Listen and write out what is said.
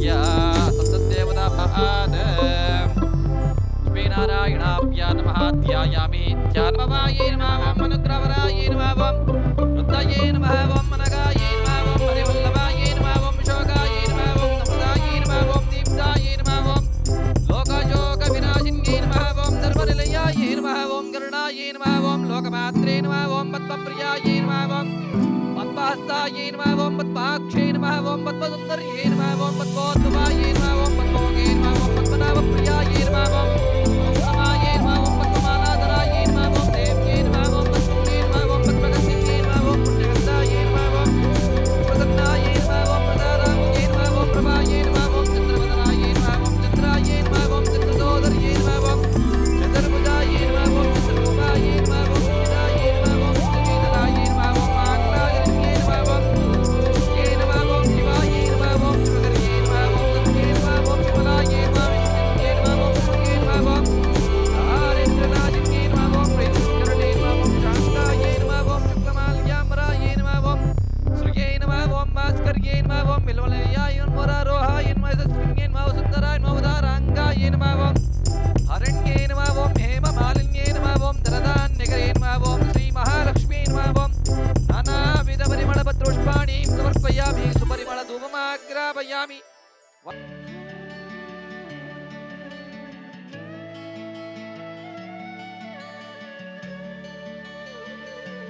या सत्तदेवतापाद श्रीनारायणाभ्या नमः ध्यायामि ध्यानमवाये नमः ॐ अनुग्रहवराये नमः ॐ रुद्राये नमः ॐ मनगाये नमः ॐ हरिवल्लभाये नमः ॐ विशोकाये नमः ॐ नमदाये नमः ॐ दीप्ताये नमः ॐ लोकयोगविनाशिन्ये नमः ॐ धर्मनिलयाये नमः ॐ गरुडाये नमः ॐ लोकमात्रे नमः ॐ पद्मप्रियाये नमः ॐ पद्महस्ताये नमः ॐ पद्माक्षे नमः ॐ पद्मसुन्दर्ये नमः ॐ पद्मोद्भवाये नमः ॐ पद्मोगे नमः ॐ पद्मनाभप्रियाये नमः ॐ पद्मनाभाये नमः ॐ पद्ममालाधराये नमः ॐ देव्ये नमः ॐ पद्मने नमः ॐ पद्मगन्धिन्ये नमः ॐ पुण्यगन्धाये नमः ॐ प्रसन्नाये नमः ॐ प्रदारामये नमः ॐ प्रभाये नमः ॐ चन्द्रवदनाये नमः ॐ चन्द्राये नमः ॐ चन्द्रदोदर्ये नमः ॐ चन्द्रभुजाये नमः ॐ चन्द्ररूपाये नमः ॐ चिदाये नमः ॐ चिदीधराये नमः ॐ आग्नागरिण्ये नमः ॐ ये नमः ॐ शिवाये नमः ॐ शिवगर्ये नमः ॐ सत्ये नमः ॐ विमलाये नमः विष्णुये नमः ॐ सुगे नमः ॐ आरेन्द्रनाजिन्ये नमः ॐ प्रेतकरणे नमः ॐ शान्ताये नमः ॐ शुक्लमाल्याम्बराये नमः ॐ श्रिये नमः ॐ भास्कर्ये नमः ॐ विल्वलयाय वरारोहाय नमः यशस्विन्ये नमः सुन्दराय नमः उदाराङ्गाय नमः ॐ हरण्ये नमः ॐ हेममालिन्ये नमः ॐ धनधान्यकरे नमः ॐ श्रीमहालक्ष्मी नमः ॐ नानाविधपरिमलपत्रोष्पाणीं समर्पयामि सुपरिमलधूपमाग्रापयामि